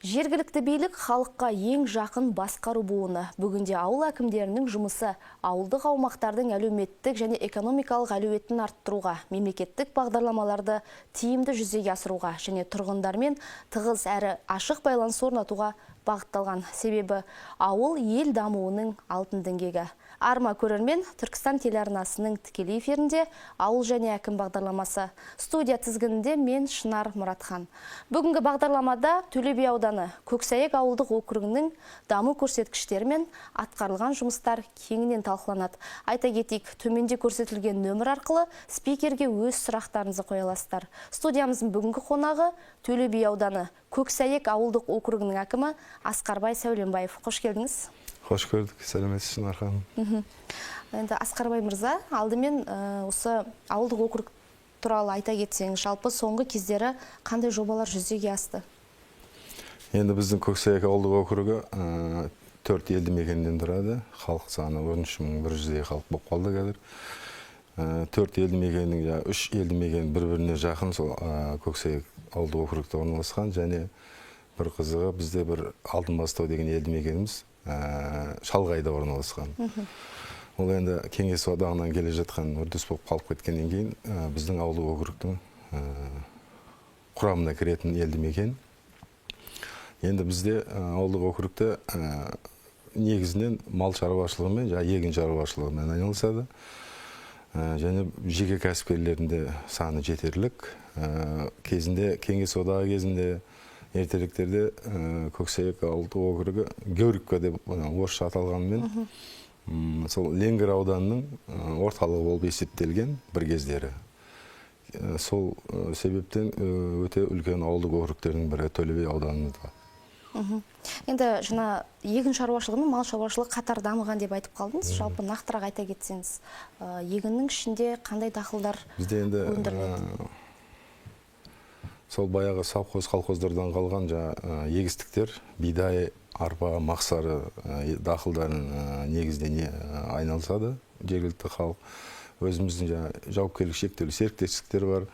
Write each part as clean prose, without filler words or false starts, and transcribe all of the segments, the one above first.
Жергілікті билік халыққа ең жақын басқару буыны. Бүгінде ауыл әкімдерінің жұмысы ауылдық аумақтардың әлеуметтік және экономикалық әлеуетін арттыруға, мемлекеттік бағдарламаларды тиімді жүзеге асыруға және тұрғындармен тығыз әрі ашық байланыс орнатуға бағытталған. Себебі ауыл ел дамуының алтын діңгегі. Арма көрермен Түркістан телеарнасының тікелей эфирінде ауыл және әкім бағдарламасы. Студия тізгінінде мен Шынар Мұратхан. Бүгінгі бағдарламада Төле би ауданы Көксәйек ауылдық округінің даму көрсеткіштері мен атқарылған жұмыстар кеңінен талқыланады. Айта кетейік, төменде көрсетілген нөмір арқылы спикерге өз сұрақтарыңызды қоя аласыздар. Студиямыздың бүгінгі қонағы Төле би ауданы Көксәйек ауылдық округінің әкімі Асқарбай Сәуленбаев. Қош келдіңіз. Қош көрдік, сәлеметсіз Шынар ханым. Енді Асқарбай мырза, алдымен осы ауылдық округ туралы айта кетсеңіз, жалпы соңғы кездері қандай жобалар жүзеге асты? Енді біздің Көксәйек ауылдық округі 4 елді мекеннен тұрады. Халық саны 13.100 халық болып қалды қазір. 4 елді мекеннің 3 елді мекен бір-біріне жақын сол Көксәйек ауылдық округта орналасқан, және бір қызығы бізде бір Алтынбастау деген елді мекеніміз шалғайда орналасқан. Ол енді Кеңес одағынан келе жатқан үрдіс болып қалып кеткеннен кейін біздің ауылдық округтың құрамына кіретін елді мекен. Енді бізде ауылдық округта негізінен мал шаруашылығымен, егін шаруашылығымен айналысады. Және жеке кәсіпкерлерінде саны жетерлік. Кезінде Кеңес одағы кезінде ертеректерде Көксәйек ауылдық округі Георгиевка деп орысша аталғанымен сол Ленгір ауданының орталығы болып есептелген бір кездері. Сол себептен өте үлкен ауылдық округтердің бірі Төле би ауданында. Енді жаңа егін шаруашылығы мен мал шаруашылығы қатар дамыған деп айтып қалдыңыз. Жалпы нақтырақ айта кетсеңіз, егіннің ішінде қандай дақылдар өндіріледі? Сол баяғы совхоз колхоздардан қалған егістіктер, бидай, арпа, мақсары дақылдарын негізінен айналысады. Жергілікті халық, өзіміздің жауапкершілігі шектеулі серіктестіктер бар,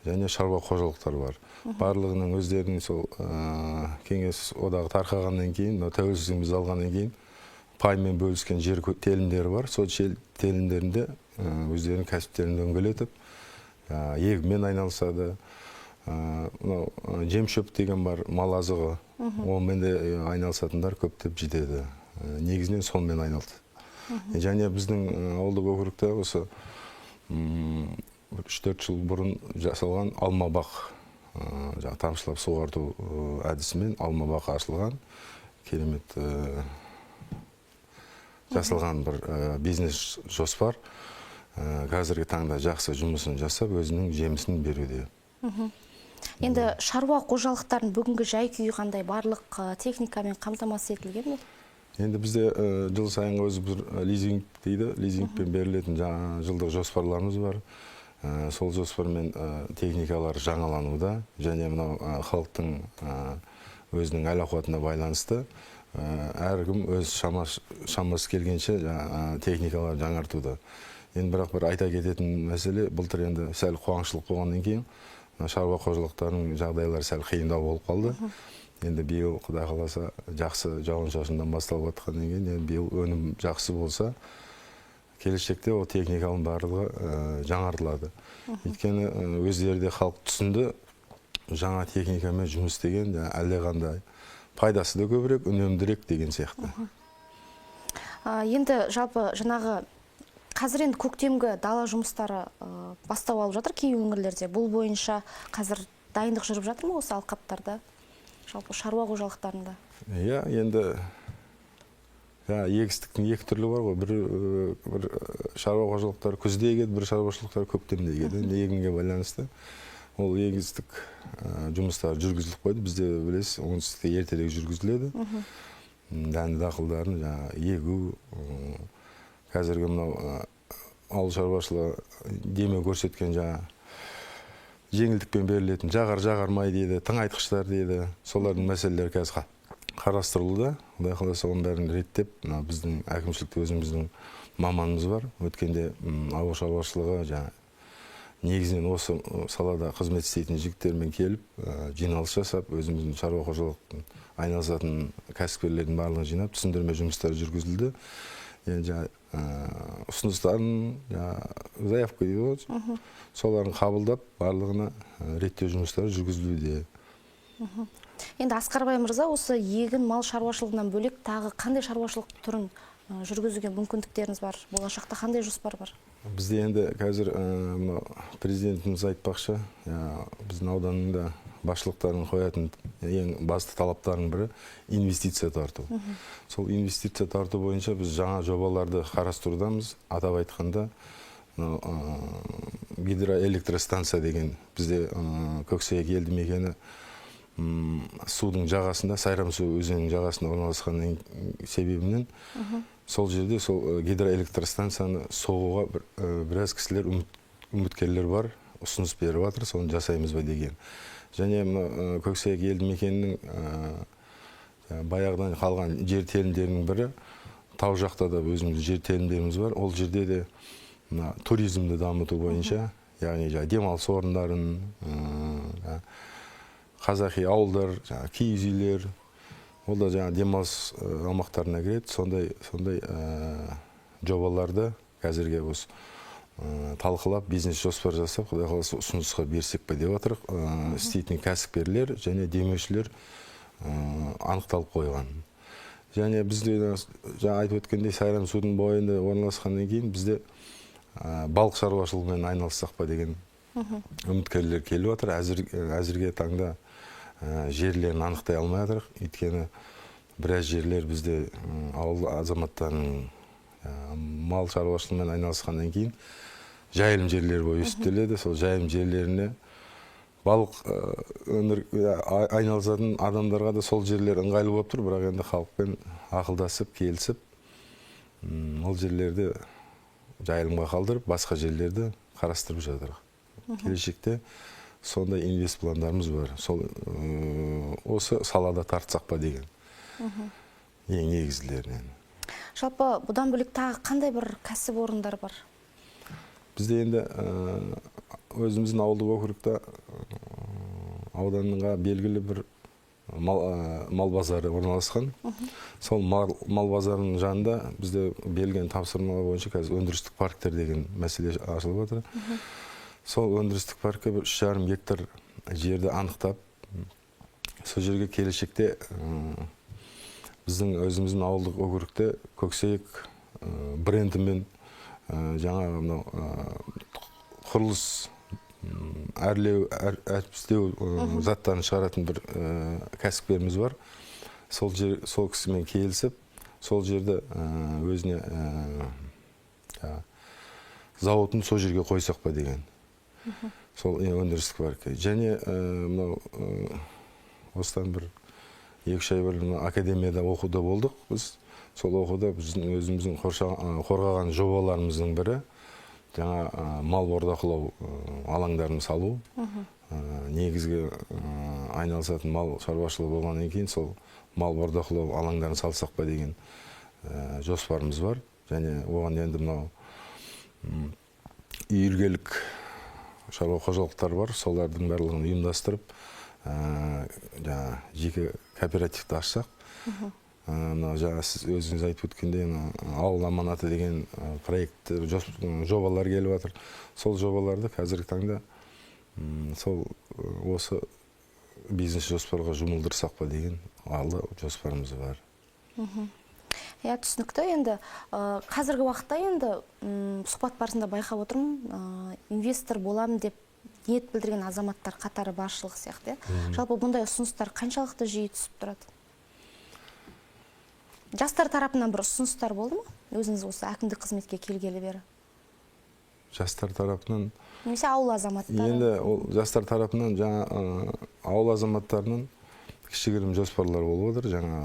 және шаруа қожалықтар бар. Барлығының өздерінің сол Кеңес одағы тарқағаннан кейін, тәуелсіздігіміз алғаннан кейін паймен бөліскен жер телімдері бар. Сол телімдерінде өздерінің кәсіптерін дөңгелетіп, егінмен айналысады. Жем шөп деген бар, мал азығы, онымен де айналысатындар көптеп жетеді. Негізінен сонымен айналды. Және біздің ауылдық округта осы 3-4 жыл бұрын жасалған алмабақ, тамшылап суғарту әдісімен алмабақ ашылған, керемет жасалған бір бизнес жоспар. Қазіргі таңда жақсы жұмысын жасап, өзінің жемісін беруде. Енді шаруа қожалықтарын бүгінгі жай күйі қандай, барлық техникамен қамтамасыз етілген бе? Енді бізде жыл сайынғы өзі бір лизинг дейді, лизингпен берілетін жылдық жоспарларымыз бар. Сол жоспармен техникалар жаңалануда, және мынау халықтың өзінің әл-ауқатына байланысты әркім өз шамасы келгенше техникалар жаңартуда. Енді бірақ бір айта кететін мәселе, былтыр енді сәл қуаңшылық болғаннан кейін шаруа қожалықтарының жағдайлары сәл қиындау болып қалды. Енді биыл Құдай қаласа жақсы жауын-шашыннан басталып жатқаннан кейін, биыл өнім жақсы болса, келешекте ол техниканың барлығы жаңартылады. Өйткені өздері де халық түсінді, жаңа техникамен жұмыс істеген әлдеқандай пайдасы да көбірек, үнемдірек деген сияқты. Енді жалпы жаңағы қазір енді көктемгі дала жұмыстары бастау алып жатыр кей өңірлерде. Бұл бойынша қазір дайындық жүріп жатыр ма осы алқаптарда, жалпы шаруа қожалықтарында? Иә, енді егістіктің екі түрлі бар ғой. Бір шаруа қожалықтары күзде егеді, бір шаруашылықтар көктемде егеді. Егінге байланысты ол егістік жұмыстары жүргізіліп қойды. Бізде білесіз, оңтүстікте ертерек жүргізіледі. Дәнді дақылдарын егу, қазіргі мынау ауыл шаруашылығы деме көрсеткен жеңілдікпен берілетін жағар май дейді, тыңайтқыштар дейді. Солардың мәселелері қазір қарастырылуда. Құдай қаласа оның бәрін реттеп, біздің әкімшілікте өзіміздің маманымыз бар. Өткенде ауыл шаруашылығы негізінен осы салада қызмет істейтін жігіттермен келіп, жиналыс жасап, өзіміздің шаруа қожалықтың айналысатын кәсіпкерлердің барлығын жинап, түсіндірме жұмыстары жүргізілді. Енді ұсыныстарын, заявка дейді ғой, соларын қабылдап, барлығына реттеу жұмыстары жүргізілуде. Енді Асқарбай мырза, осы егін мал шаруашылығынан бөлек тағы қандай шаруашылық түрін жүргізуге мүмкіндіктеріңіз бар? Болашақта қандай жоспар бар? Бізде енді қазір президентіміз айтпақшы, біздің ауданында басшылықтарын қоятын ең басты талаптардың бірі инвестиция тарту. Сол инвестиция тарту бойынша біз жаңа жобаларды қарастырудамыз. Атап айтқанда гидроэлектростанция деген бізде Көксайек елді мекені судың жағасында, Сайрамсу өзенінің жағасында орналасқан себебінен сол жерде сол гидроэлектростанцияны соғуға біраз кісілер үміткерлер бар, ұсыныс беріп жатыр, соны жасаймыз ба деген. Және Көксайек елді мекенінің баяғыдан қалған жер телімдерінің бірі, тау жақта да өзіміздің жер телімдеріміз бар. Ол жерде де туризмді дамыту бойынша, яғни демалыс орындарын, қазақи ауылдар, киіз үйлер, ол да демалыс аумақтарына кіреді. Сондай жобаларды қазірге осы талқылап, бизнес жоспар жасап, құдай қаласа ұсынысқа берсек па деп отырық. Істейтін кәсіпкерлер және демеушілер анықталып қойған. Және бізде айтып өткендей Сайрамсудың бойында орналасқаннан кейін бізде балық шаруашылығымен айналыссақ па деген үміткерлер келіп отыр. Әзірге таңда жерлерін анықтай алмай жатырық. Өйткені біраз жерлер бізде ауыл азаматтарының мал шаруашылығымен айналысқаннан кейін жайылым жерлер бой өсіптеледі. Сол жайылым жерлеріне балық айналысатын адамдарға да сол жерлер ыңғайлы болып тұр, бірақ енді халықпен ақылдасып, келісіп, ол жерлерді жайылымға қалдырып, басқа жерлерді қарастырып жатырық. Келешекте сондай инвест пландарымыз бар. Осы салада тартсақ па деген ең негізгілерінен. Жалпы бұдан бөлек тағы қандай бір кәсіп орындар бар? Бізде енді өзіміздің ауылдық округта ауданға белгілі бір мал базары орналасқан. Сол мал базарының жанында бізде берілген тапсырма бойынша қазір өндірістік парктер деген мәселе ашылып отыр. Сол өндірістік паркке 3,5 гектар жерді анықтап, сол жерге келешекте біздің өзіміздің ауылдық округте Көксайек брендімен жаңа құрылыс әрлеу, әрпістеу заттарын шығаратын бір кәсіпкеріміз бар. Сол кісімен келісіп, сол жерді өзіне зауытын сол жерге қойсақ па деген. Сол өндірістік паркке. Және осыдан бір 2-3 ай бұрын академияда оқуда болдық біз. Сол оқуда біздің өзіміздің қорғаған жобаларымыздың бірі жаңа мал бордақылау алаңдарын салу. Негізгі айналысатын мал шаруашылығы болғаннан кейін сол мал бордақылау алаңдарын салсақ па деген жоспарымыз бар. Және оған енді мынау үйіргелік шаруа қожалықтар бар, солардың барлығын ұйымдастырып, жеке кооперативті ашсақ. Сіз өзіңіз айтып өткенде ауыл аманаты деген проект жобалар келіп жатыр. Сол жобаларды қазіргі таңда осы бизнес жоспарға жұмылдырсақ па деген алды жоспарымыз бар. Түсінікті. Енді қазіргі уақытта енді сұхбат барысында байқап отырмын, инвестор болам деп ниет білдірген азаматтар қатары баршылық сияқты. Жалпы бұндай ұсыныстар қаншалықты жиі түсіп тұрады? Жастар тарапынан бір ұсыныстар болды ма? Өзіңіз осы әкімдік қызметке келгелі бері? Жастар тарапынан? Немесе ауыл азаматтары? Енді жастар тарапынан жаңа ауыл азаматтарының кішігірім жоспарлар болып отыр. Жаңа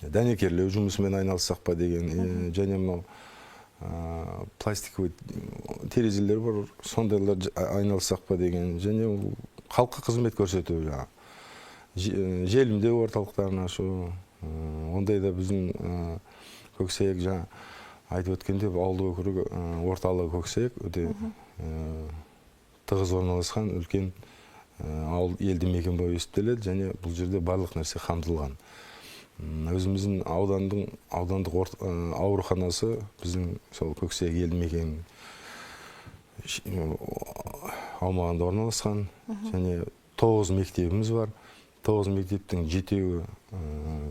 дәнекерлеу жұмысымен айналыссақ па деген, және мынау пластиковый терезелер бар, сондайлар айналыссақ па деген, және халыққа қызмет көрсету, желімдеу орталықтарын ашу. Ондай да біздің Көксайек жаңа айтып өткенде ауылдық округ орталығы Көксайек өте тығыз орналасқан үлкен ауыл елді мекен болып есептеледі, және бұл жерде барлық нәрсе қамтылған. Өзіміздің аудандық ауруханасы біздің сол Көксай елді мекен аумағында орналасқан, және 9 мектебіміз бар. 9 мектептің 7-еуі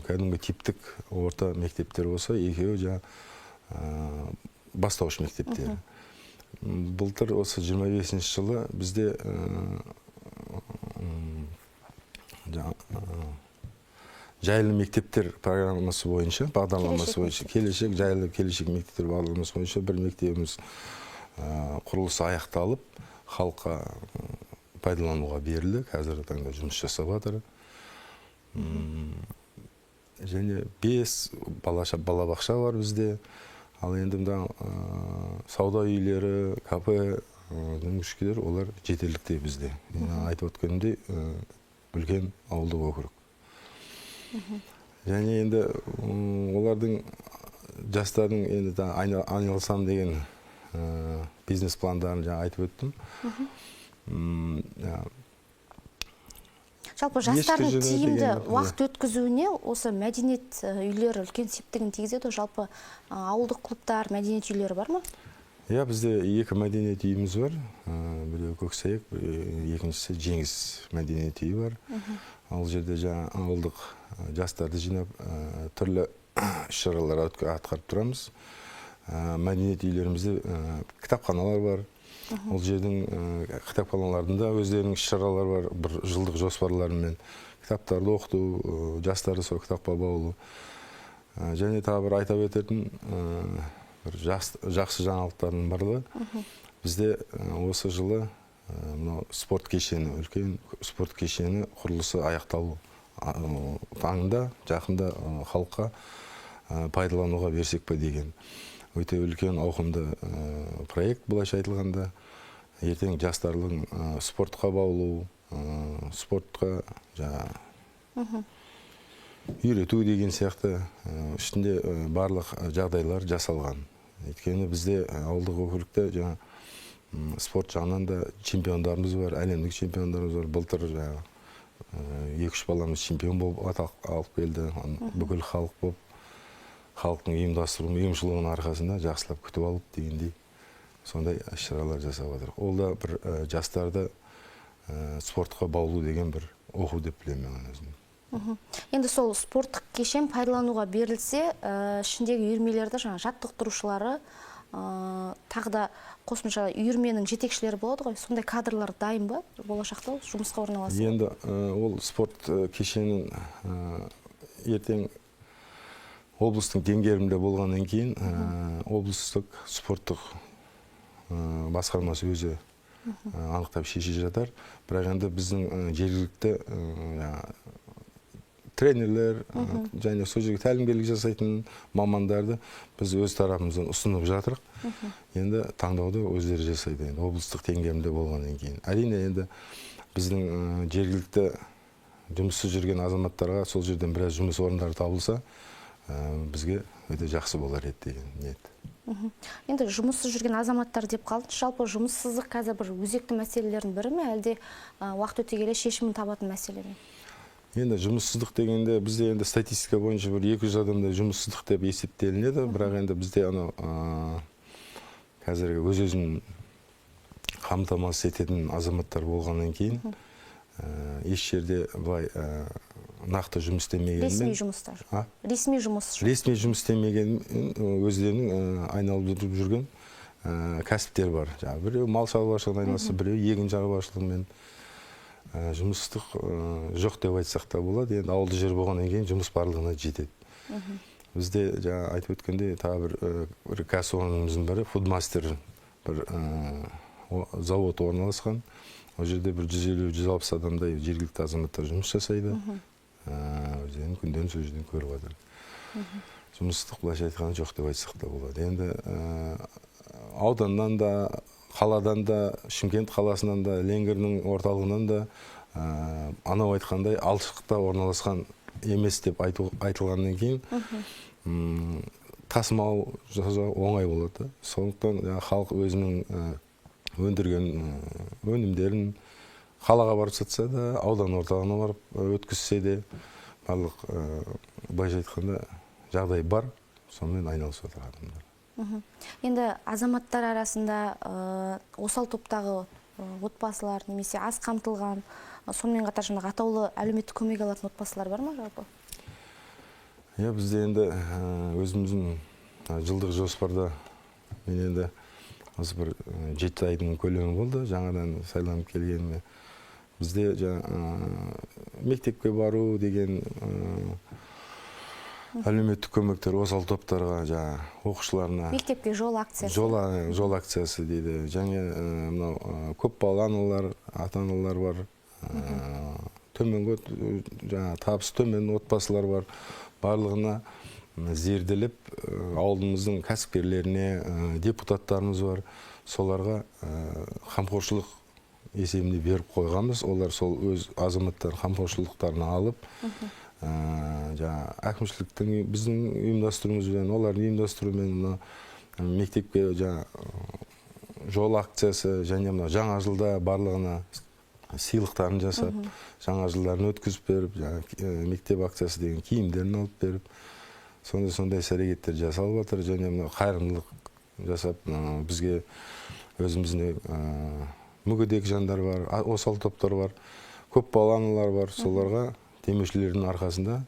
кәдімгі типтік орта мектептер болса, 2-еуі бастауыш мектептер. Былтыр осы 25 жылы бізде жайлы мектептер программасы бойынша, бағдарламасы бойынша, жайлы келешек мектептер бағдарламасы бойынша бір мектебіміз құрылысы аяқталып, халыққа пайдалануға берілді. Қазіргі таңда жұмыс жасап жатыр. Және 5 балабақша бар бізде. Ал енді сауда үйлері, кафе, дүңгішкелер, олар жетерлікте бізде. Айтып өткенімдей, үлкен ауылдық округ. Және енді олардың жастардың енді айналысам деген бизнес пландарын айтып өттім. Жалпы жастардың тиімді уақыт өткізуіне осы мәдениет үйлері үлкен септігін тигізеді. Жалпы ауылдық клубтар, мәдениет үйлері бар ма? Бізде 2 мәдениет үйіміз бар. Біреу Көксайық, екіншісі Жеңіс мәдениет үйі бар. Ол жерде ауылдық жастарды жинап, түрлі іс-шаралар атқарып тұрамыз. Мәдениет үйлерімізде кітапханалар бар. Ол жердің кітапханаларында өздерінің іс-шаралар бар, бір жылдық жоспарларымен кітаптарды оқыту, жастарды сол кітапқа баулу. Және тағы бір айтап өтетін жақсы жаңалықтардың барлығы. Бізде осы жылы спорт кешені, үлкен спорт кешені құрылысы аяқталу таңында, жақында халыққа пайдалануға берсек па деген. Өте үлкен ауқымды проект былайша айтылғанда. Ертең жастардың спортқа баулу, спортқа үйрету деген сияқты үстінде барлық жағдайлар жасалған. Өйткені бізде ауылдық округте спорт жағынан да чемпиондарымыз бар, әлемдік чемпиондарымыз бар. Былтыр 2-3 баламыз чемпион болып алып келді. Бүкіл халық болып, халықтың ұйымшылығының арқасында жақсылап күтіп алып дегендей сондай іс-шаралар жасап жатыр. Ол да бір жастарды спортқа баулу деген бір оқу деп білемін мен өзім. Енді сол спорттық кешен пайдалануға берілсе, ішіндегі үйірмелерді жаттықтырушылары, тағы да қосымша үйірменің жетекшілері болады ғой, сондай кадрлар дайын ба болашақта жұмысқа орналасып? Енді ол спорт кешенін ертең облыстың деңгейінде болғаннан кейін облыстық спорттық басқармасы өзі анықтап шеше жатар. Бірақ енді біздің жергілікті тренерлер және сол жерге тәлімгерлік жасайтын мамандарды біз өз тарапымыздан ұсынып жатырық. Енді таңдауды өздері жасайды, облыстық деңгейінде болғаннан кейін. Әрине енді біздің жергілікті жұмыссыз жүрген азаматтарға сол жерден біраз жұмыс орындары табылса, бізге өте жақсы болар еді деген ниет. Енді жұмыссыз жүрген азаматтар деп қалды. Жалпы жұмыссыздық қазір бір өзекті мәселелердің бірі ме, әлде уақыт өте келе шешімін табатын мәселе ме? Енді жұмыссыздық дегенде бізде енді статистика бойынша бір 200 адамда жұмыссыздық деп есептелінеді, бірақ енді бізде қазіргі өз-өзін қамтамасыз ететін азаматтар болғаннан кейін еш жерде былай нақты жұмыс істемегенмен, ресми жұмыстар. Ресми жұмыс істемеген өздерінің айналып жүрген кәсіптер бар. Біреу мал шаруашылығымен айналысса, біреу егін шаруашылығымен. Жұмыстық жоқ деп айтсақ та болады. Енді ауылды жер болғаннан кейін жұмыс барлығына жетеді. Бізде айтып өткенде тағы бір кәсіпорнымыздың бірі фудмастер бір завод орналасқан. Ол жерде бір 150-160 адамдай жергілікті азаматтар жұмыс жасайды. Өздерінің күндерін сол жерден көріп жатыр. Жұмыстық былайша айтқанда жоқ деп айтсақ та болады. Енді ауданнан да, қаладан да, Шымкент қаласынан да, Ленгердің орталығынан да анау айтқандай алшықта орналасқан емес деп айтылғаннан кейін тасымал жасау оңай болады. Сондықтан халық өзінің өндірген өнімдерін қалаға барып сатса да, аудан орталығына барып өткізсе де, барлық былайша айтқанда жағдай бар, сонымен айналысып отыр адамдар. Енді азаматтар арасында осал топтағы отбасылар немесе аз қамтылған, сонымен қатар жаңағы атаулы әлеуметтік көмек алатын отбасылар бар ма жалпы? Бізде енді өзіміздің жылдық жоспарда мен енді осы бір 7 айдың көлемі болды, жаңадан сайланып келгеніме. Бізде мектепке бару деген әлеуметтік көмектер осал топтарға, оқушыларына. Мектепке жол акциясы. Жол акциясы дейді. Және көпбалалы аналар, ата-аналар бар. Төменгі табысы төмен отбасылар бар. Барлығына зерделеп, ауылымыздың кәсіпкерлеріне, депутаттарымыз бар. Соларға қамқоршылық есебінде беріп қойғанбыз. Олар сол өз азаматтар қамқоршылықтарына алып, әкімшіліктің біздің ұйымдастыруымызбен, олардың ұйымдастыруымен мектепке жол акциясы және жаңа жылда барлығына сыйлықтарын жасап, жаңа жылдарын өткізіп беріп, мектеп акциясы деген киімдерін алып беріп, сондай әрекеттер жасалып жатыр. Және қайырымдылық жасап, бізге өзімізде мүгедек жандар бар, осал топтар бар, көпбалалы аналар бар. Соларға демеушілердің арқасында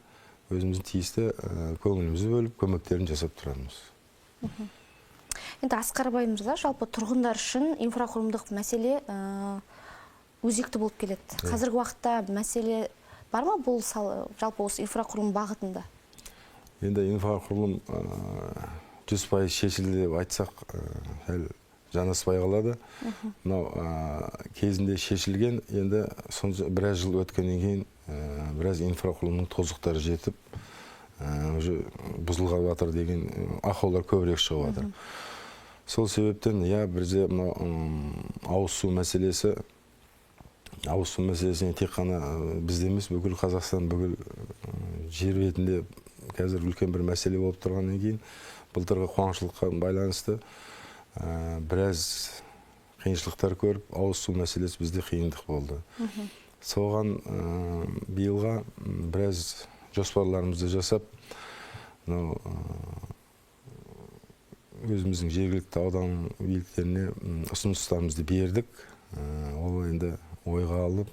өзіміздің тиісті көңілімізді бөліп, көмектерін жасап тұрамыз. Енді Асқар Бай мырза, жалпы тұрғындар үшін инфрақұрылымдық мәселе өзекті болып келеді. Қазіргі уақытта мәселе бар ма бұл жалпы осы инфрақұрылым бағытында? Енді инфрақұрылым 100% шешілді деп айтсақ, жанаспай қалады. Кезінде шешілген, енді біраз жыл өткеннен кейін біраз инфрақұрылымның тозықтары жетіп, бұзылған жатыр деген ақаулар көбірек шығып жатыр. Сол себептен бізде ауыз су мәселесіне тек қана бізде емес, бүкіл Қазақстан, бүкіл жер бетінде қазір үлкен бір мәселе болып тұрғаннан кейін, былтырғы қуаңшылыққа байланысты біраз қиыншылықтар көріп, ауыз су мәселесі бізде қиындық болды. Соған биылға біраз жоспарларымызды жасап, өзіміздің жергілікті аудан биліктеріне ұсыныстарымызды бердік. Ол енді ойға алып,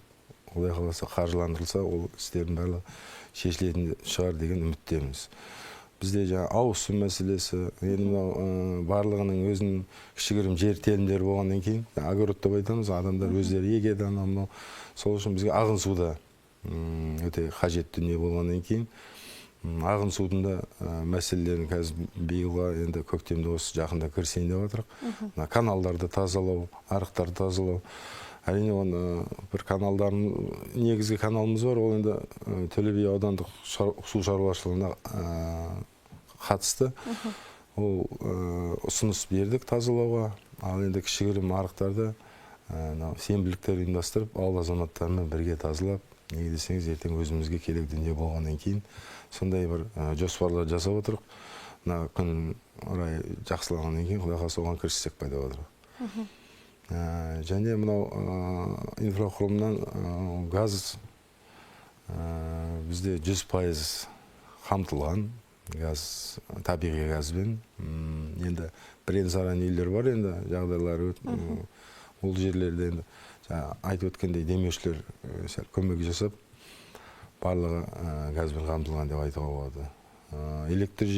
Құдай қаласа қаржыландырылса, ол істердің барлығы шешілетін шығар деген үміттеміз. Бізде ауыз су мәселесі, барлығының өзінің кішігірім жер телімдері болғаннан кейін, огород деп айтамыз, адамдар өздері егеді, сол үшін бізге ағын суда өте қажет дүние болғаннан кейін, ағын судың да мәселелерін қазір биылға енді көктемде осы жақында кірісейін деп отырық. Каналдарды тазалау, арықтарды тазалау. Әрине оны бір каналдардың, негізгі каналымыз бар, ол енді Төле би аудандық су шаруашылығына қатысты. Ол ұсыныс бердік тазалауға. Ал енді кішігірім арықтарды сенбіліктер ұйымдастырып, ауыл азаматтарымен бірге тазалап, неге десеңіз, ертең өзімізге керек дүние болғаннан кейін сондай бір жоспарлар жасап отырық. Күн орай жақсылағаннан кейін Құдай қаласа оған кіріссек пайда отырық. Және мынау инфрақұрылымнан газ бізде 100% қамтылған, табиғи газбен. Енді бірен-саран үйлер бар, енді жағдайлары ол жерлерде енді айтып өткендей демеушілер көмек жасап, барлығы газбен қамтылған деп айтуға болады. Электр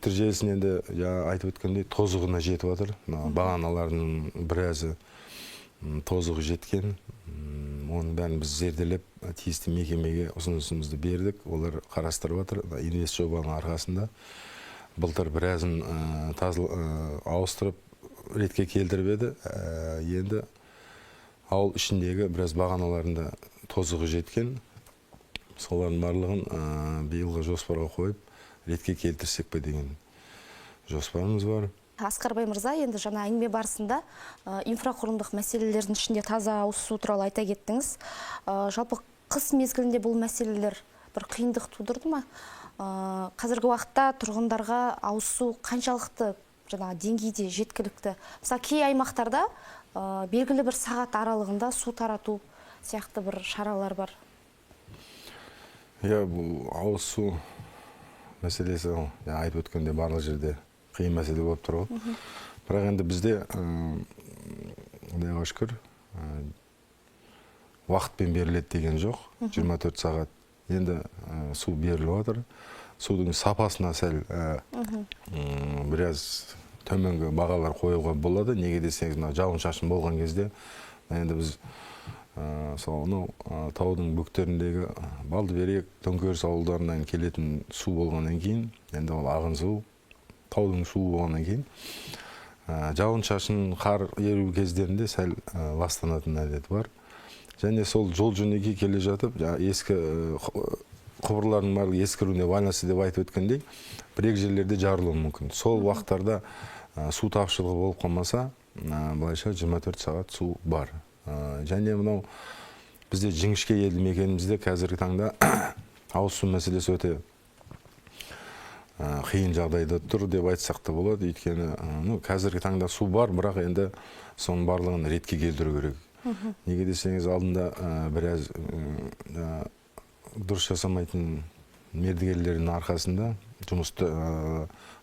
желісін енді айтып өткендей тозығына жетіп жатыр. Бағаналардың біразы тозығы жеткен. Оның бәрін біз зерделеп, тиісті мекемеге ұсынысымызды бердік. Олар қарастырып жатыр. Инвест жобаның арқасында былтыр біразын ауыстырып, ретке келтіріп еді. Енді ауыл ішіндегі біраз бағаналарында тозығы жеткен. Солардың барлығын биылғы жоспарға қойып, ретке келтірсек пе деген жоспарымыз бар. Асқар Бай мырза, енді жаңа әңгіме барысында инфрақұрылымдық мәселелердің ішінде таза ауыз су туралы айта кеттіңіз. Жалпы қыс мезгілінде бұл мәселелер бір қиындық тудырды ма? Қазіргі уақытта тұрғындарға ауыз су қаншалықты жаңағы деңгейде жеткілікті? Мысалы, кей аймақтарда белгілі бір сағат аралығында су тарату сияқты бір шаралар бар. Бұл ауыз су мәселесі айтып өткенде барлық жерде қиын мәселе болып тұр ғой. Бірақ енді бізде Құдайға шүкір уақытпен беріледі деген жоқ. 24 сағат енді су беріліп жатыр. Судың сапасына сәл біраз төменгі бағалар қоюға болады. Неге десеңіз, жауын-шашын болған кезде енді біз таудың бөктеріндегі Балдыберек, Төңкеріс ауылдарынан келетін су болғаннан кейін, енді ол ағын су, таудың суы болғаннан кейін, жауын-шашын, қар еру кездерінде сәл ластанатын әдеті бар. Және сол жол жөнекей келе жатып, ескі құбырлардың барлығы ескіруіне байланысты деп айтып өткендей, бір-екі жерлерде жарылуы мүмкін. Сол уақыттарда су тапшылығы болып қалмаса, былайша 24 сағат су бар. Және мынау бізде Жіңішке елді мекенімізде қазіргі таңда ауыз су мәселесі өте қиын жағдайда тұр деп айтсақ та болады. Өйткені қазіргі таңда су бар, бірақ енді соның барлығын ретке келтіру керек. Неге десеңіз, алдында біраз дұрыс жасамайтын мердігерлердің арқасында жұмысты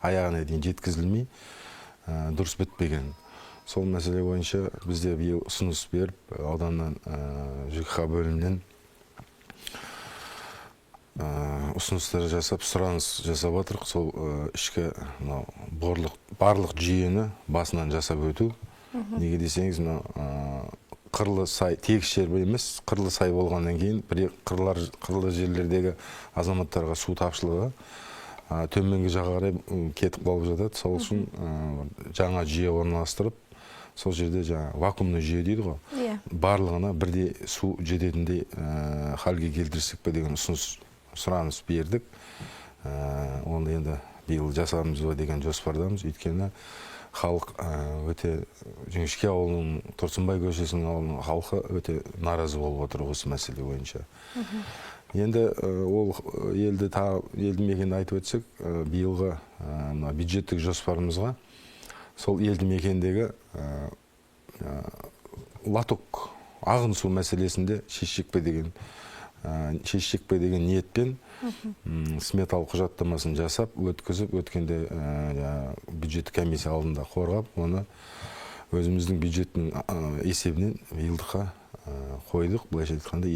аяғына дейін жеткізілмей дұрыс бітпеген. Сол мәселе бойынша бізде биыл ұсыныс беріп, ауданнан ЖКХ бөлімінен ұсыныстар жасап, сұраныс жасап отырық. Сол ішкі барлық жүйені басынан жасап өту. Неге десеңіз, қырлы сай, тегіс жер емес, қырлы сай болғаннан кейін, қырлы жерлердегі азаматтарға су тапшылығы төменгі жаға қарай кетіп қалып жатады. Сол үшін жаңа жүйе орналастырып, сол жерде вакуумный жүйе дейді ғой, барлығына бірдей су жететіндей халге келтірсек пе деген сұраныс бердік. Оны енді биыл жасамыз ба деген жоспардамыз. Өйткені халық өте, Жіңішке ауылының, Тұрсынбай көшесінің ауылының халқы өте наразы болып отыр осы мәселе бойынша. Енді ол елді мекенді айтып өтсек, биылғы бюджеттік жоспарымызға сол елді мекендегі лоток ағын су мәселесінде шешсек пе деген ниетпен сметалық құжаттамасын жасап, өткізіп, өткенде бюджеттік комиссия алдында қорғап, оны өзіміздің бюджеттің есебінен биылдыққа қойдық. Былайша айтқанда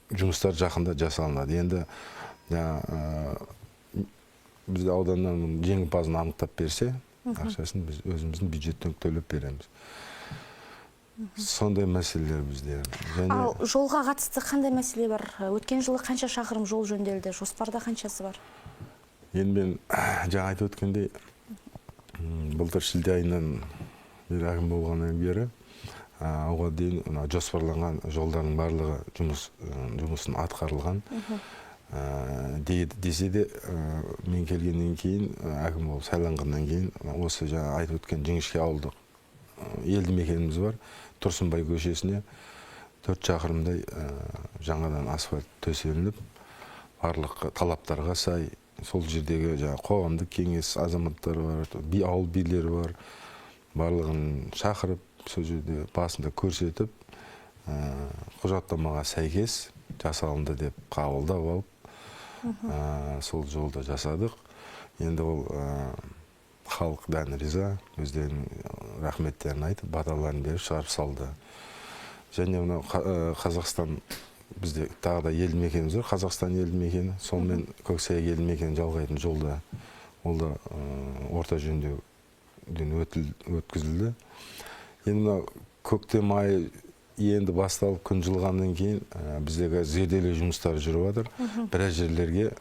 жұмыстар жақында жасалынады. Енді бізде ауданнан жеңімпазын анықтап берсе, ақшасын біз өзіміздің бюджеттен төлеп береміз. Сондай мәселелер бізде. Ал жолға қатысты қандай мәселе бар? Өткен жылы қанша шақырым жол жөнделді? Жоспарда қаншасы бар? Енді мен жаңа айтып өткендей, былтыр шілде айынан бері әкім болғаннан бері оған дейін жоспарланған жолдардың барлығы жұмысын атқарылған. Десе де, мен келгеннен кейін, әкім болып сайланғаннан кейін, осы жаңа айтып өткен Жіңішке ауылдық елді мекеніміз бар. Тұрсынбай көшесіне 4 шақырымдай жаңадан асфальт төселініп, барлық талаптарға сай, сол жердегі қоғамдық кеңес азаматтары бар, ауыл билері бар, барлығын шақырып, сол жерде басында көрсетіп, құжаттамаға сәйкес жасалынды деп қабылдап алып, сол жолда жасадық. Енді ол халық бәріне риза, өздерінің рахметтерін айтып, баталарын беріп шығарып салды. Және Қазақстан, бізде тағы да елді мекеніміз бар, Қазақстан елді мекені, сонымен Көксай елді мекені жалғайтын жолда, ол да орта жөндеуден өткізілді. Енді көктем айы енді басталып күн жылғаннан кейін біздегі зерделеу жұмыстары жүріп жатыр. Біраз жерлерге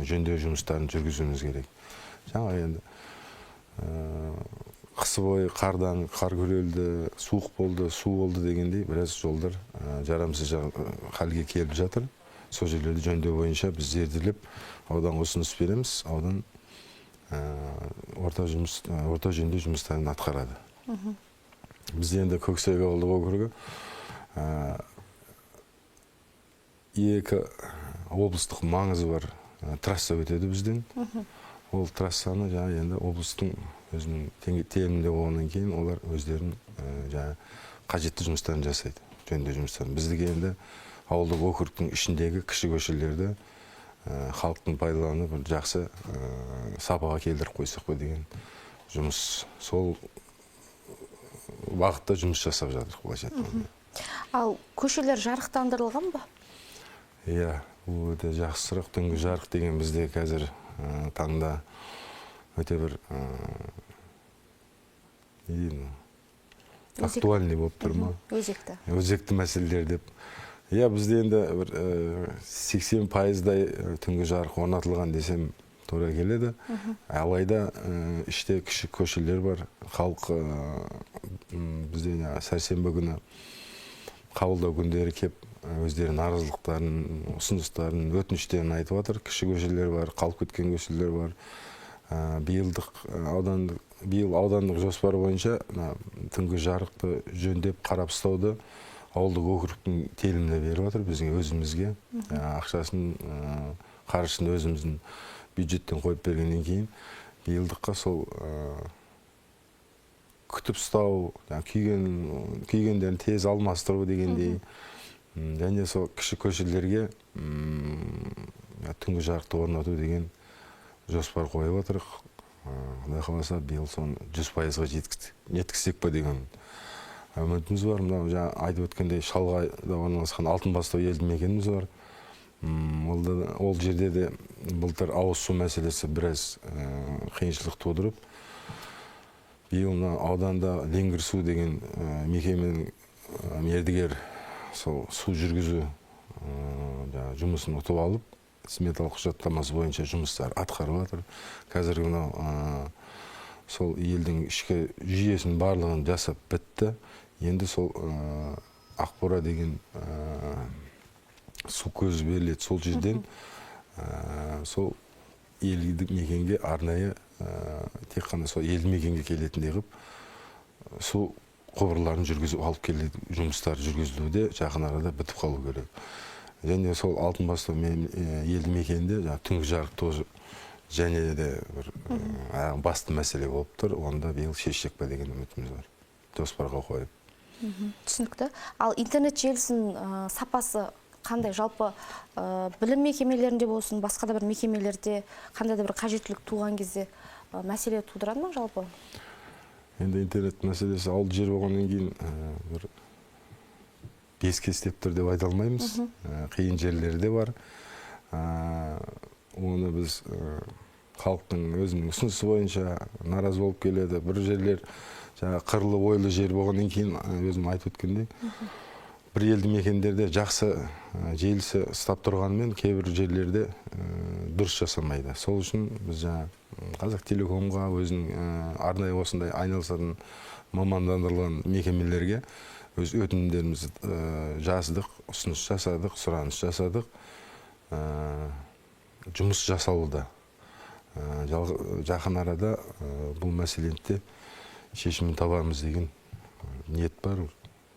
жөндеу жұмыстарын жүргізуіміз керек. Жаңа енді қысы бойы қар көрелді, суық болды, су болды дегендей, біраз жолдар жарамсыз халге келіп жатыр. Сол жерлерді жөндеу бойынша біз зерделеп, ауданға ұсыныс береміз. Аудан орта жөндеу жұмыстарын атқарады. Бізде енді Көксай ауылдық округі 2 облыстық маңызы бар трасса өтеді бізден. ол трассаны жаңа енді облыстың өзінің телімінде болғаннан кейін олар өздерінің жаңа қажетті жұмыстарын жасайды, жөндеу жұмыстарын. Біздіге енді ауылдық округтың ішіндегі кіші көшелерді халықтың пайдаланып жақсы сапаға келтіріп қойсақ па деген жұмыс. Сол бағытта жұмыс жасап жатырмыз, былайша айтқанда. Ал көшелер жарықтандырылған ба? Иә, бұл өте жақсы сұрақ. Түнгі жарық деген бізде қазір таңда өте бір актуальный болып тұр ма? Өзекті. Өзекті мәселелер деп. Иә, бізде енді 80%-дай түнгі жарық орнатылған десем тура келеді. Алайда іште кіші көшелер бар. Халық бізде сәрсенбі күні қабылдау күндері кеп өздерінің наразылықтарын, ұсыныстарын, өтініштерін айтып жатыр. Кіші көшелер бар, қалып кеткен көшелер бар. Биыл аудандық жоспар бойынша түнгі жарықты жөндеп қарап ұстауды ауылдық округтың теліміне беріп жатыр бізге, өзімізге. Ақшасын, қаржысын өзіміздің бюджеттен қойып бергеннен кейін биылдыққа сол күтіп ұстау, күйгендерін тез алмастыру дегендей, және сол кіші көшелерге түнгі жарықты орнату деген жоспар қойып отырық. Құдай қаласа биыл соны 100%-ға жеткізсек па деген үмітіміз бар. Мынау жаңа айтып өткендей шалғайда орналасқан Алтынбастау елді мекеніміз бар. Ол жерде де былтыр ауыз су мәселесі біраз қиыншылық тудырып, биыл ауданда Ленгір су деген мекеменің мердігер су жүргізу жұмысын ұтып алып, сметалық құжаттамасы бойынша жұмыстар атқарып жатыр. Қазір сол елдің ішкі жүйесінің барлығын жасап бітті. Енді сол Ақбора деген су көзі беріледі, сол жерден сол елді мекенге арнайы тек қана сол елді мекенге келетіндей қылып су құбырларын алып келеді, жұмыстар жүргізілуде, жақын арада бітіп қалу керек. Және сол Алтынбастау елді мекенінде түнгі жарық тоже және де бір басты мәселе болып тұр. Онда биыл шешсек па деген үмітіміз бар, жоспарға қойып. Түсінікті. Ал интернет желісінің сапасы қандай? Жалпы білім мекемелерінде болсын, басқа да бір мекемелерде қандай да бір қажеттілік туған кезде мәселе тудырады ма жалпы? Енді интернет мәселесі ауыл жер болғаннан кейін бір бескес деп тұр деп айта алмаймыз. Қиын жерлері де бар. Оны біз халықтың өзінің ұсынысы бойынша наразы болып келеді. Bir жерлер қырлы ойлы жер болғаннан кейін өзім айтып өткендей, бір елді мекендерде жақсы желісі ұстап тұрғанымен кейбір жерлерде дұрыс жасамайды. Сол үшін біз Қазақтелекомға өзінің арнайы осындай айналысатын мамандандырылған мекемелерге өз өтінімдерімізді жаздық, ұсыныс жасадық, сұраныс жасадық. Жұмыс жасалуда. Жақын арада бұл мәселеде шешімін табамыз деген ниет бар.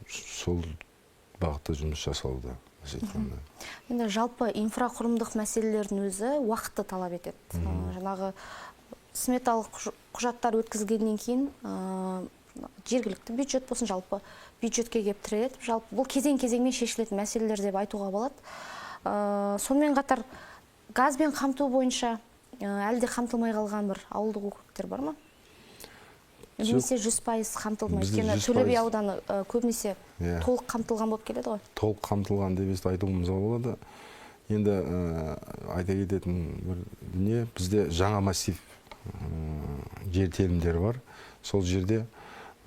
Сол бағытта жұмыс жасалуда. Енді жалпы инфрақұрылымдық мәселелердің өзі уақытты талап етеді. Жаңағы сметалық құжаттар өткізілгеннен кейін жергілікті бюджет болсын, жалпы бюджетке кеп тіреледі. Жалпы бұл кезең-кезеңмен шешілетін мәселелер деп айтуға болады. Сонымен қатар газбен қамту бойынша әлде қамтылмай қалған бір ауылдық округтер бар ма? Немесе 100% қамтылмайды. Өйткені Төле би ауданы көбінесе толық қамтылған болып келеді ғой. Толық қамтылған деп айтуымызға болады. Енді айта кететін бір дүние, бізде жаңа массив жер телімдері бар. Сол жерде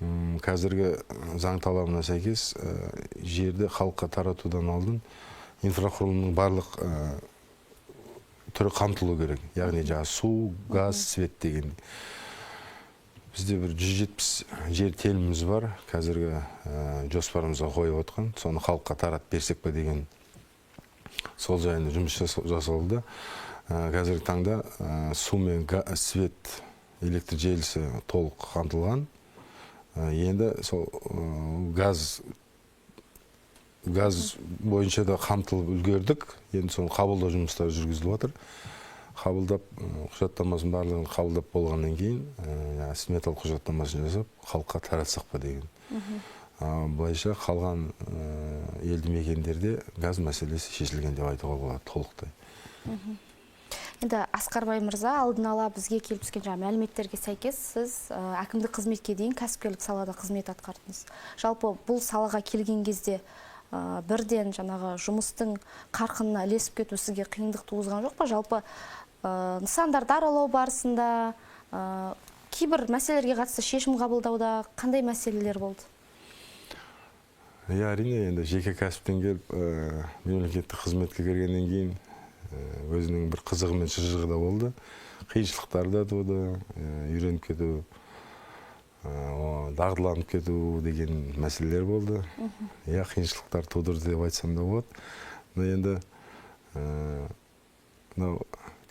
қазіргі заң талабына сәйкес жерді халыққа таратудан алдын инфрақұрылымның барлық түрі қамтылу керек. Яғни су, газ, свет деген. Бізде бір 170 жер теліміміз бар. Қазіргі жоспарымызға қойып отқан. Соны халыққа таратып берсек па деген сол жайында жұмыс жасалды. Қазіргі таңда су мен свет, электр желісі толық қамтылған. Енді сол газ бойынша да қамтылып үлгердік. Енді соны қабылдау жұмыстары жүргізіліп жатыр. қабылдап, құжаттамасын барлығын қабылдап болғаннан кейін, сметалық құжаттамасын жасап, халыққа таратсақ па деген. Бұлайша қалған елді мекендерде газ мәселесі шешілген деп айтуға болады толықтай. Енді Асқарбай мырза, алдын ала бізге келіп түскен мәліметтерге сәйкес, сіз әкімдік қызметке дейін кәсіпкерлік салада қызмет атқардыңыз. Жалпы бұл салаға келген кезде бірден жұмыстың қарқынына ілесіп кету сізге қиындық туғызған жоқ па? Жалпы нысандарды аралау барысында кейбір мәселелерге қатысты шешім қабылдауда қандай мәселелер болды? Әрине, енді жеке кәсіптен келіп, мемлекеттік қызметке кіргеннен кейін өзінің бір қызығы мен шыжығы да болды. Қиыншылықтар да туды, үйреніп кету, дағдыланып кету деген мәселелер болды. Қиыншылықтар тудырды деп айтсам да болады. Енді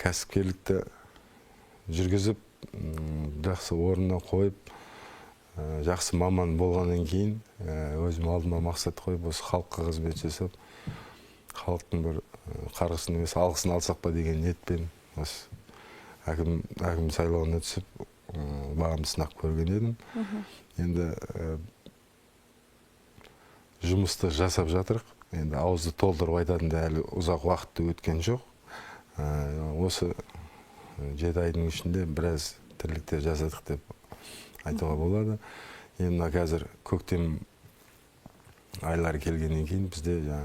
кәсіпкерлікті жүргізіп, жақсы орнына қойып, жақсы маман болғаннан кейін, өзім алдыма мақсат қойып, осы халыққа қызмет жасап, халықтың бір қарғысын емес, алғысын алсақ па деген ниетпен әкім сайлауына түсіп, бағымды сынақ көрген едім. Енді жұмысты жасап жатырық. Енді ауызды толтырып айтатында әлі ұзақ уақытты өткен жоқ. Осы 7 айдың ішінде біраз тірліктер жасадық деп айтуға болады. Енді қазір көктем айлары келгеннен кейін бізде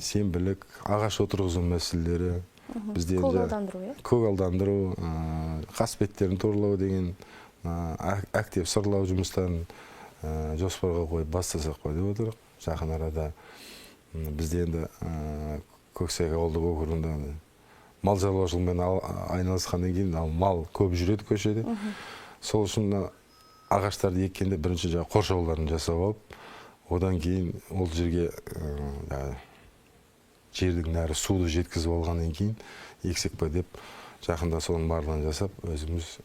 сенбілік, ағаш отырғызу мәселелері, көгалдандыру, қасбеттерін торлау деген актив сырлау жұмыстарын жоспарға қойып бастасақ па деп отырық. Жақын арада бізде енді Көксайық ауылдық округында мал шаруашылығымен айналысқаннан кейін мал көп жүреді көшеде. Сол үшін ағаштарды еккенде бірінші қоршауларын жасап алып, одан кейін ол жерге жердің нәрі суды жеткізіп алғаннан кейін ексек па деп жақында соның барлығын жасап, өзіміз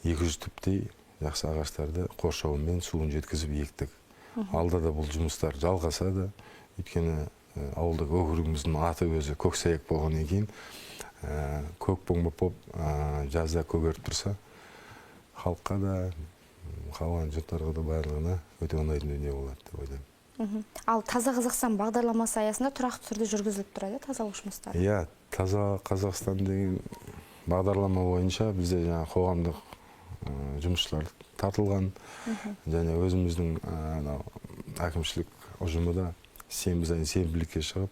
200 түптей жақсы ағаштарды қоршауымен суын жеткізіп ектік. Алда да бұл жұмыстар жалғасады. Өйткені ауылдық округіміздің аты өзі Көксайық болғаннан кейін көкпоң болып жазда көгеріп тұрса, халыққа да, қалған жұрттарға да барлығына өте оңай дүние болады деп ойлаймын. Ал Таза Қазақстан бағдарламасы аясында тұрақты түрде жүргізіліп тұрады тазалық жұмыстары? Таза Қазақстан деген бағдарлама бойынша бізде қоғамдық жұмысшылар тартылған, және өзіміздің әкімшілік ұжымы сенбі сайын сенбілікке шығып,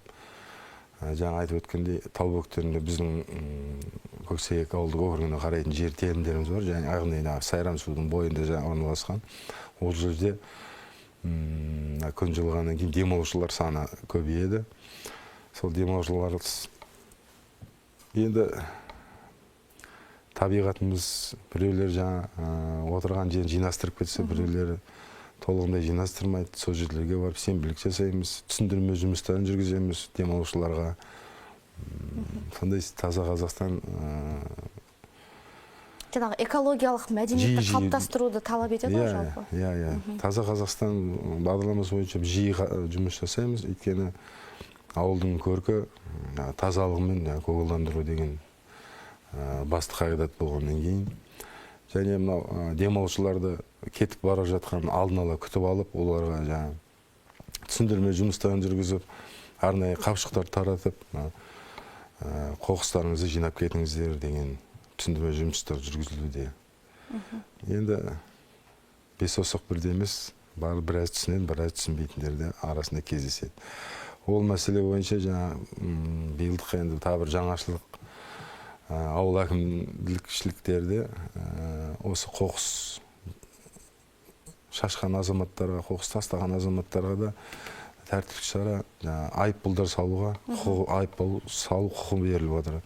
жаңа айтып өткендей, тау бөктерінде біздің Көксайық ауылдық округіне қарайтын жер телімдеріміз бар, және яғни Сайрам судың бойында орналасқан. Ол жерде күн жылғаннан кейін демалушылар саны көбейеді. Сол демалушылар енді табиғатымыз біреулер отырған жерін жинастырып кетсе, біреулері толығындай жинастырмайды. Сол жерлерге барып сенбілік жасаймыз, түсіндірме жұмыстарын жүргіземіз демалушыларға. Сондай Таза Қазақстан экологиялық мәдениетті қалыптастыруды талап етеді ғой жалпы? Таза Қазақстан бағдарламасы бойынша жиі жұмыс жасаймыз. Өйткені ауылдың көркі тазалығымен көгалдандыру деген басты қағидат болғаннан кейін. Және демалушыларды кетіп бара жатқан алдын ала күтіп алып, оларға түсіндірме жұмыстарын жүргізіп, арнайы қапшықтар таратып, қоқыстарыңызды жинап кетіңіздер деген түсіндірме жұмыстар жүргізілуде. Енді 5 осық бірде емес, біраз түсінен, біраз түсінбейтіндер де арасында кездеседі. Ол мәселе бойынша биылдық енді табір жаңашылық ауыл әкімдікшіліктерде осы қоқыс шашқан азаматтарға, қоқыс тастаған азаматтарға да тәртіптік шара, айыппұлдар салуға, айыппұл салу құқы беріліп отыр.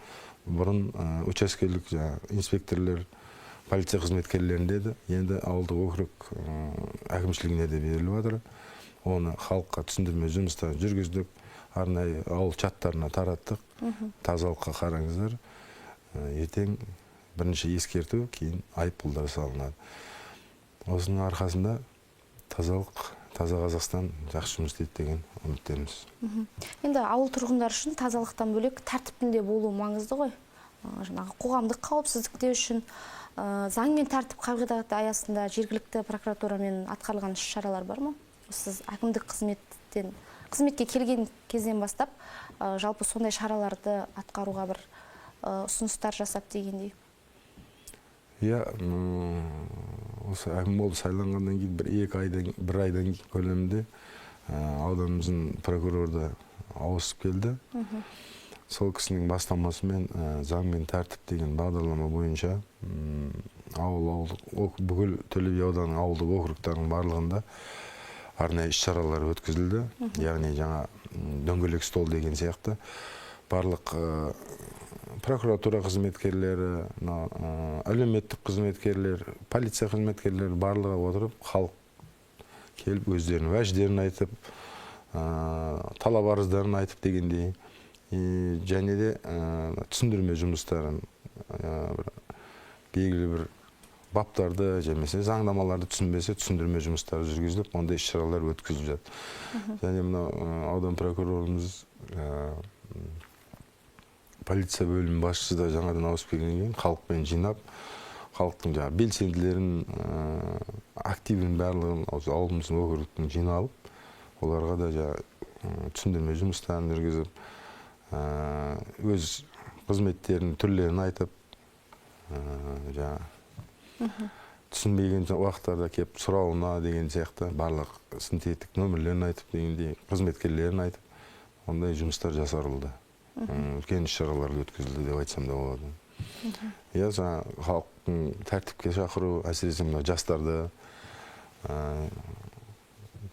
Бұрын учаскелік инспекторлер, полиция қызметкерлерінде де, енді ауылдық округ әкімшілігіне де беріліп отыр. Оны халыққа түсіндірме жұмыстарын жүргіздік, арнайы ауыл чаттарына тараттық. Тазалыққа қараңыздар. Ертең бірінші ескерту, кейін айыппұлдар салынады. Осының арқасында таза Қазақстан жақсы жұмыс істейді деген үміттеміз. Енді ауыл тұрғындар үшін тазалықтан бөлек тәртіптінде болу маңызды ғой. Жаңағы қоғамдық қауіпсіздікте үшін заң мен тәртіп қағидаты аясында жергілікті прокуратурамен атқарылған іс-шаралар бар ма? Сіз әкімдік қызметке келген кезден бастап жалпы сондай шараларды атқаруға бір ұсыныстар жасап дегендей. Иә, осы әкім болып сайланғаннан кейін бір айдан көлемінде ауданымыздың прокуроры ауысып келді. Сол кісінің бастамасымен заң мен тәртіп деген бағдарлама бойынша бүкіл Төле би ауданының ауылдық округтарының барлығында арнайы іс-шаралар өткізілді. Яғни жаңа дөңгелек стол деген сияқты барлық прокуратура қызметкерлері, әлеуметтік қызметкерлер, полиция қызметкерлері барлығы отырып, халық келіп өздерінің уәждерін айтып, талап арыздарын айтып дегендей, және де түсіндірме жұмыстарын, белгілі бір баптарды, жемесе заңнамаларды түсінбесе түсіндірме жұмыстары жүргізіліп, ондай іс-шаралар өткізіліп жатыр. Және мына аудан прокурорымыз полиция бөлімі басшысы да жаңадан ауысып келгеннен кейін халықпен жинап, халықтың белсенділерін, активін барлығын ауылымыздың округтің жиналып, оларға да түсіндірме жұмыстарын жүргізіп, өз қызметтерінің түрлерін айтып, түсінбеген уақыттарда кеп сұрауына деген сияқты барлық синтетик нөмірлерін айтып дегендей, қызметкерлерін айтып, ондай жұмыстар жасарылды. Үлкен іс-шаралар өткізілді деп айтсам да болады. Иә, халықтың тәртіпке шақыру, әсіресе жастарды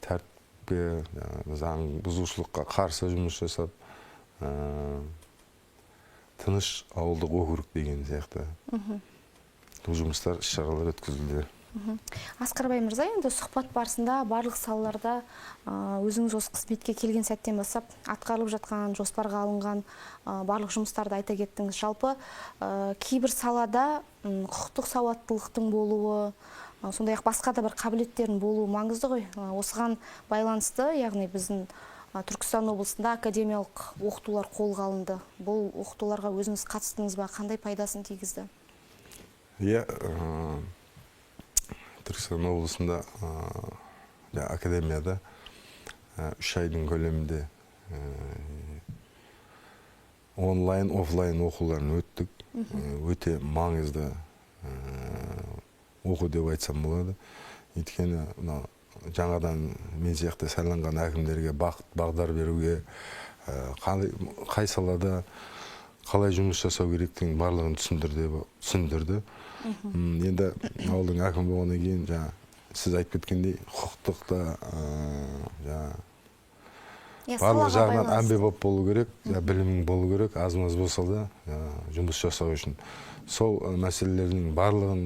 тәртіпке, заң бұзушылыққа қарсы жұмыс жасап, тыныш ауылдық округ деген сияқты жұмыстар, іс-шаралар өткізілді. Асқарбай мырза, енді сұхбат барысында барлық салаларда өзіңіз осы қызметке келген сәттен бастап атқарылып жатқан, жоспарға алынған барлық жұмыстарды айта кеттіңіз. Жалпы кейбір салада құқықтық сауаттылықтың болуы, сондай-ақ басқа да бір қабілеттердің болуы маңызды ғой. Осыған байланысты, яғни біздің Түркістан облысында академиялық оқытулар қолға алынды. Бұл оқытуларға өзіңіз қатыстыңыз ба, қандай пайдасын тигізді? Иә, Түркістан облысында академияда 3 айдың көлемінде онлайн, офлайн оқуларын өттік. Өте маңызды оқу деп айтсам болады. Өйткені жаңадан мен сияқты сайланған әкімдерге бағдар беруге, қай салада қалай жұмыс жасау керектігін барлығын түсіндірді. Енді ауылдың әкім болғаннан кейін, сіз айтып кеткендей, құқықтықта барлық жағынан әмбебап болу керек, білімің болу керек, аз-маз болса да жұмыс жасау үшін. Сол мәселелердің барлығын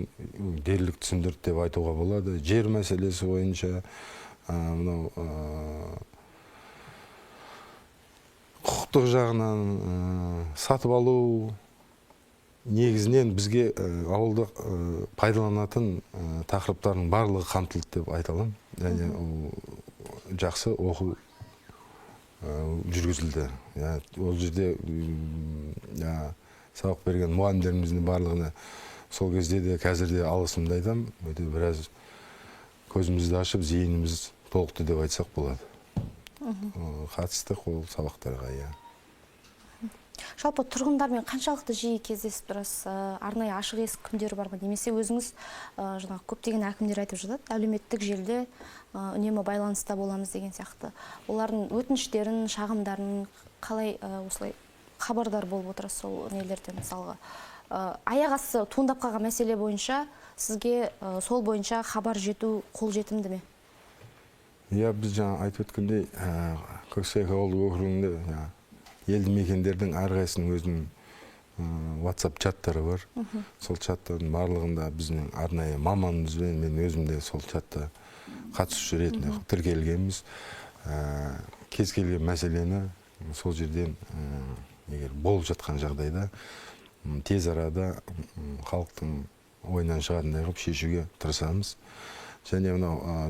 дерлік түсіндірді деп айтуға болады. Жер мәселесі бойынша, құқықтық жағынан сатып алу, негізінен бізге ауылдық пайдаланатын тақырыптардың барлығы қамтылды деп айталым. Және жақсы оқу жүргізілді. Ол жерде сабақ берген мұғалімдеріміздің барлығына сол кезде де қазірде алғысымды айтам. Біраз көзімізді ашып, зейініміз толықты деп айтсақ болады. Қатыстық ол сабақтарға. Жалпы тұрғындармен қаншалықты жиі кездесіп тұрасыз? Арнайы ашық есік күндері бар ма? Немесе өзіңіз көптеген әкімдер айтып жатады, әлеуметтік желіде үнемі байланыста боламыз деген сияқты. Олардың өтініштерін, шағымдарын қалай осылай хабардар болып отырасыз сол нелерден, мысалға? Аяқ асты туындап қалған мәселе бойынша сізге сол бойынша хабар жету қолжетімді ме? Иә, біз жаңа айтып өткендей, Көксайық ауылдық округінде елді мекендердің әрқайсының өзінің WhatsApp чаттары бар. Сол чаттардың барлығында біздің арнайы маманымызбен мен өзімде сол чатта қатысушы ретінде тіркелгенбіз. Кез келген мәселені сол жерден егер болып жатқан жағдайда тез арада халықтың ойынан шығатындай қылып шешуге тырысамыз. Және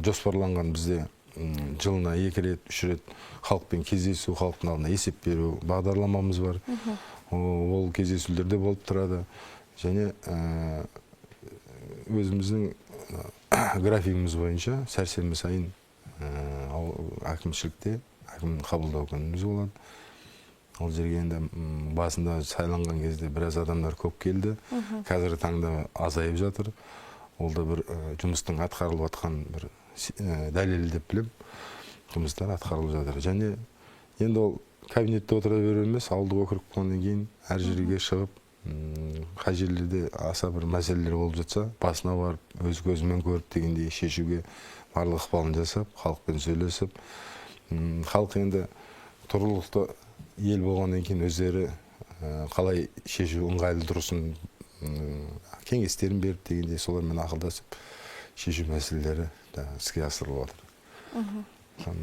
жоспарланған бізде жылына 2 рет, 3 рет халықпен кездесу, халықтың алдына есеп беру бағдарламамыз бар. Ол кездесулерде болып тұрады. Және өзіміздің графигіміз бойынша сәрсенбі сайын әкімшілікте әкім қабылдау күніміз болады. Ол жерге енді басында сайланған кезде біраз адамдар көп келді. Қазіргі таңда азайып жатыр. Ол да бір жұмыстың атқарылып жатқан бір дәлел деп білем. Жұмыстар атқарылып жатыр. Және енді ол кабинетте отыра беру емес, ауылдық округ болғаннан кейін әр жерге шығып, қай жерлерде аса бір мәселелер болып жатса, басына барып, өз көзімен көріп дегендей шешуге барлық ықпалын жасап, халықпен сөйлесіп, халық енді тұрғылықты ел болғаннан кейін өздері қалай шешу ыңғайлы дұрысын кеңестерін беріп дегендей солармен ақылдасып шешу мәселелері іске асырылып жатыр.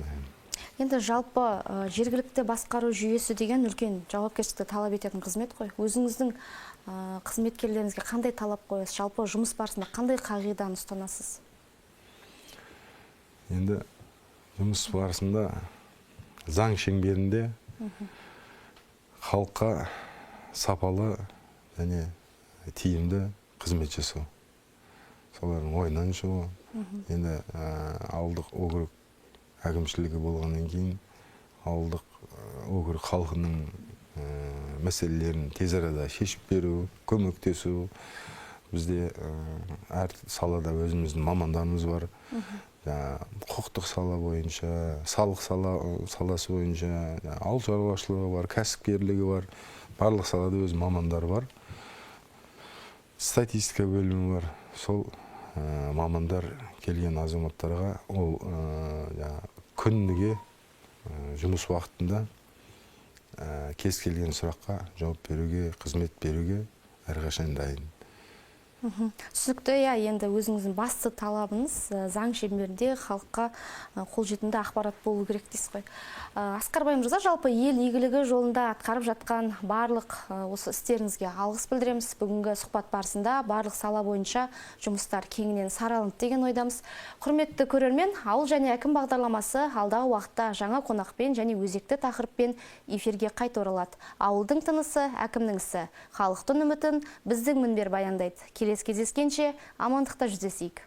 Енді жалпы жергілікті басқару жүйесі деген үлкен жауапкершілікті талап ететін қызмет қой. Өзіңіздің қызметкерлеріңізге қандай талап қоясыз? Жалпы жұмыс барысында қандай қағиданы ұстанасыз? Енді жұмыс барысында заң шеңберінде халыққа сапалы және тиімді қызмет жасау. Солардың ойынан шығу. Енді ауылдық округ әкімшілігі болғаннан кейін ауылдық округ халқының мәселелерін тез арада шешіп беру, көмектесу. Бізде әр салада өзіміздің мамандарымыз бар. Құқықтық сала бойынша, салық саласы бойынша, ауыл шаруашылығы бар, кәсіпкерлігі бар. Барлық салада өз мамандар бар. Статистика бөлімі бар. Сол мамандар келген азаматтарға ол күніге жұмыс уақытында кез келген сұраққа жауап беруге, қызмет беруге әрқашан дайын. Түсінікті, енді өзіңіздің басты талабыңыз заң шеңберінде халыққа қолжетімді ақпарат болу керек дейсіз ғой. Асқар Байымырза, жалпы ел игілігі жолында атқарып жатқан барлық осы істеріңізге алғыс білдіреміз. Бүгінгі сұхбат барысында барлық сала бойынша жұмыстар кеңінен сараланды деген ойдамыз. Құрметті көрермен, ауыл және әкім бағдарламасы алдағы уақытта жаңа қонақпен және өзекті тақырыппен эфирге қайта оралады. Ауылдың тынысы, әкімнің ісі, халықтың үмітін біздің мінбер баяндайды. Келесі кездескенше амандықта жүздесейік.